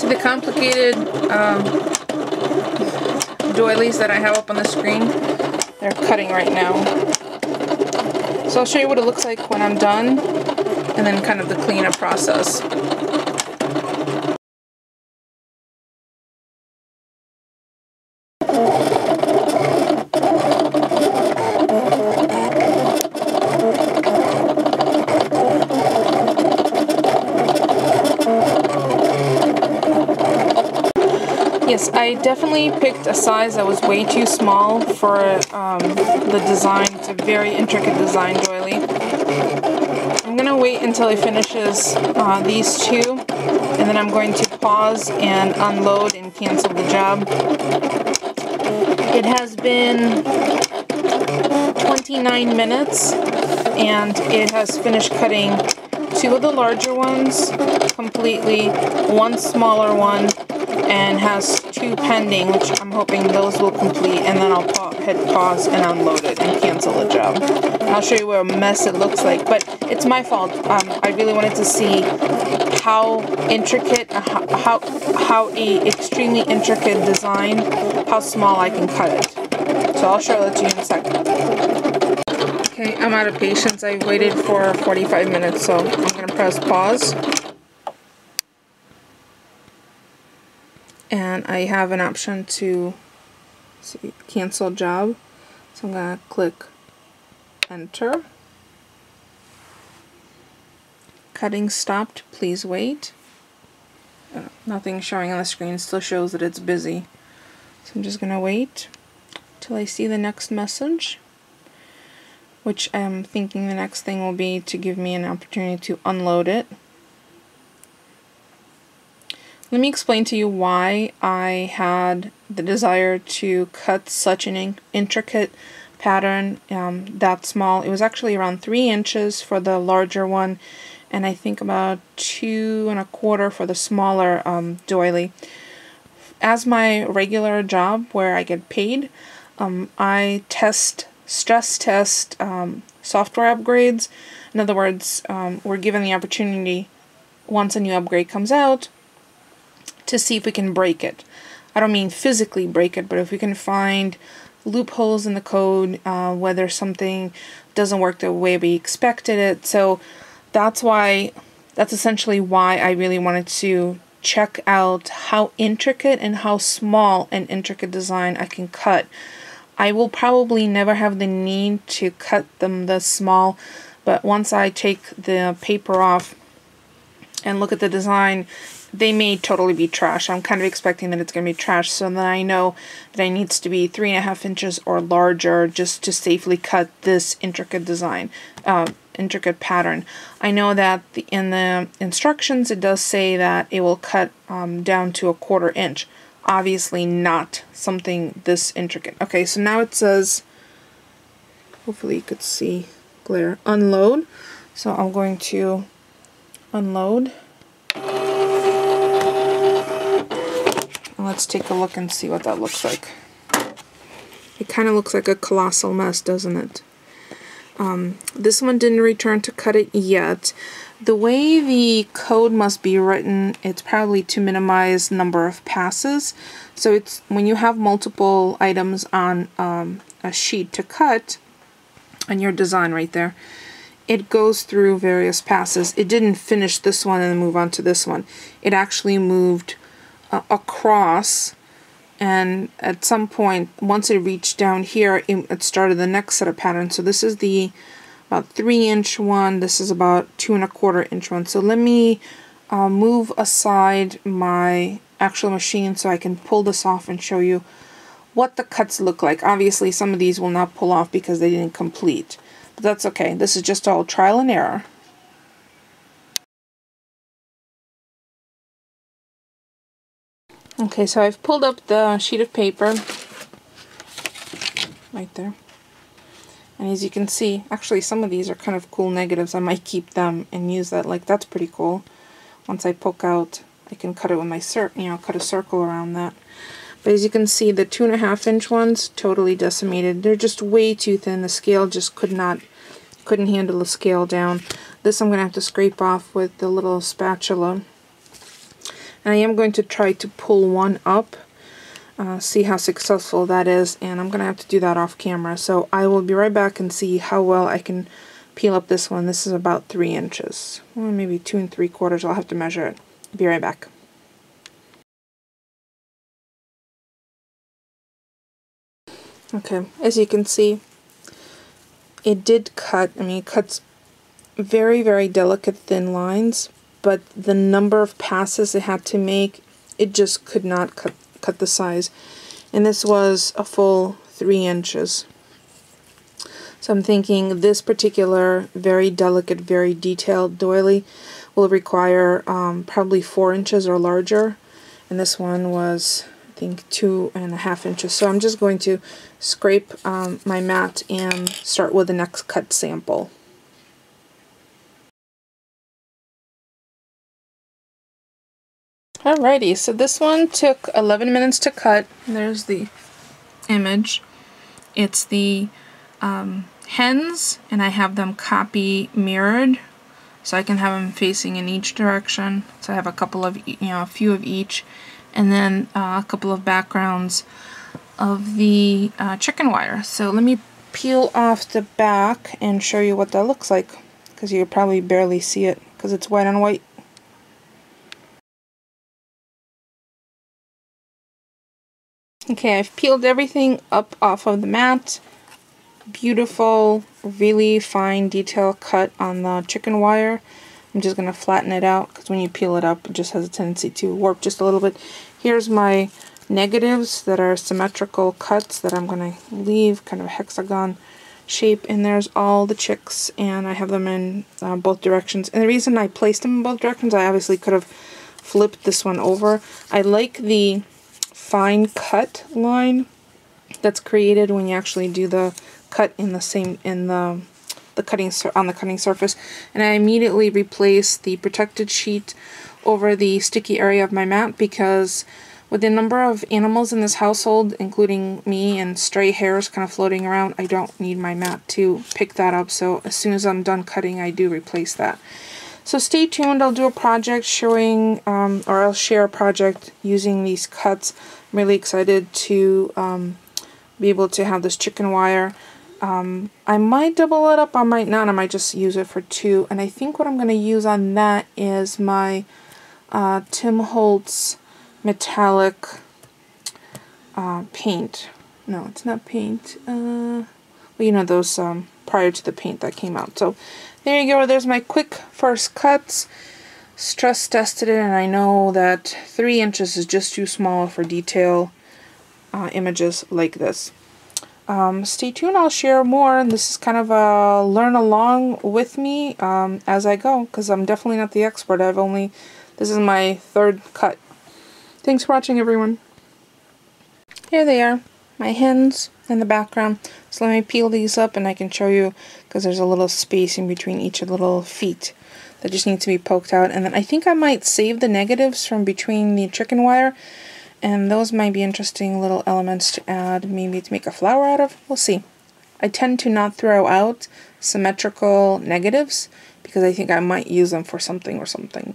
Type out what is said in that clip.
See the complicated doilies that I have up on the screen? They're cutting right now. So I'll show you what it looks like when I'm done, and then kind of the cleanup process. Yes, I definitely picked a size that was way too small for the design. It's a very intricate design doily. I'm going to wait until he finishes these two, and then I'm going to pause and unload and cancel the job. It has been 29 minutes, and it has finished cutting two of the larger ones completely, one smaller one, and has two pending, which I'm hoping those will complete, and then I'll hit pause and unload it and cancel the job. I'll show you what a mess it looks like, but it's my fault. I really wanted to see how intricate, how a extremely intricate design, how small I can cut it. So I'll show that to you in a second. Okay, I'm out of patience. I waited for 45 minutes, so I'm going to press pause. And I have an option to cancel job. So I'm going to click enter. Cutting stopped, please wait. Nothing showing on the screen, still shows that it's busy. So I'm just going to wait till I see the next message, which I'm thinking the next thing will be to give me an opportunity to unload it. Let me explain to you why I had the desire to cut such an intricate pattern that small. It was actually around 3 inches for the larger one, and I think about 2 1/4 for the smaller doily. As my regular job where I get paid, I stress test software upgrades. In other words, we're given the opportunity once a new upgrade comes out to see if we can break it. I don't mean physically break it, but if we can find loopholes in the code, whether something doesn't work the way we expected it. So that's essentially why I really wanted to check out how intricate and how small an intricate design I can cut. I will probably never have the need to cut them this small, but once I take the paper off and look at the design, they may totally be trash. I'm kind of expecting that it's going to be trash, so then I know that it needs to be 3.5 inches or larger just to safely cut this intricate design, intricate pattern. I know that in the instructions it does say that it will cut down to 1/4 inch. Obviously not something this intricate. Okay, so now it says, hopefully you could see glare, unload. So I'm going to unload. Let's take a look and see what that looks like. It kind of looks like a colossal mess, doesn't it? This one didn't return to cut it yet. The way the code must be written, it's probably to minimize number of passes. So it's when you have multiple items on a sheet to cut, on your design right there, it goes through various passes. It didn't finish this one and then move on to this one. It actually moved across, and at some point, once it reached down here, it started the next set of patterns. So this is the about 3-inch one. This is about 2 1/4 inch one. So let me move aside my actual machine so I can pull this off and show you what the cuts look like. Obviously, some of these will not pull off because they didn't complete, but that's okay. This is just all trial and error. Okay, so I've pulled up the sheet of paper right there. And as you can see, actually some of these are kind of cool negatives. I might keep them and use that. Like, that's pretty cool. Once I poke out, I can cut it with my cut a circle around that. But as you can see, the 2 1/2 inch ones, totally decimated. They're just way too thin. The scale just couldn't handle the scale down. This I'm going to have to scrape off with the little spatula. And I am going to try to pull one up, see how successful that is, and I'm going to have to do that off camera. So I will be right back and see how well I can peel up this one. This is about 3 inches, well, maybe 2 3/4. I'll have to measure it. Be right back. Okay, as you can see, it did cut. I mean, it cuts very, very delicate thin lines, but the number of passes it had to make, it just could not cut the size. And this was a full 3 inches. So I'm thinking this particular very delicate, very detailed doily will require probably 4 inches or larger. And this one was, I think, 2.5 inches. So I'm just going to scrape my mat and start with the next cut sample. Alrighty, so this one took 11 minutes to cut. There's the image. It's the hens, and I have them copy mirrored, so I can have them facing in each direction. So I have a couple of, a few of each, and then a couple of backgrounds of the chicken wire. So let me peel off the back and show you what that looks like, because you probably barely see it because it's white on white. Okay, I've peeled everything up off of the mat. Beautiful, really fine detail cut on the chicken wire. I'm just going to flatten it out because when you peel it up, it just has a tendency to warp just a little bit. Here's my negatives that are symmetrical cuts that I'm going to leave, kind of a hexagon shape, and there's all the chicks, and I have them in both directions. And the reason I placed them in both directions, I obviously could have flipped this one over. I like the fine cut line that's created when you actually do the cut in the cutting on the cutting surface, and I immediately replace the protected sheet over the sticky area of my mat, because with the number of animals in this household, including me and stray hairs kind of floating around, I don't need my mat to pick that up. So as soon as I'm done cutting, I do replace that. So stay tuned. I'll do a project showing, or I'll share a project using these cuts. I'm really excited to be able to have this chicken wire. I might double it up, I might not, I might just use it for 2. And I think what I'm going to use on that is my Tim Holtz metallic paint. No, it's not paint. Well, you know, those prior to the paint that came out. So there you go. There's my quick first cuts. Stress tested it, and I know that 3 inches is just too small for detail images like this. Stay tuned, I'll share more, and this is kind of a learn along with me as I go, because I'm definitely not the expert. This is my 3rd cut. Thanks for watching, everyone. Here they are, my hens in the background. So let me peel these up and I can show you, because there's a little space in between each of the little feet that just need to be poked out. And then I think I might save the negatives from between the chicken wire, and those might be interesting little elements to add, maybe to make a flower out of. We'll see. I tend to not throw out symmetrical negatives because I think I might use them for something or something.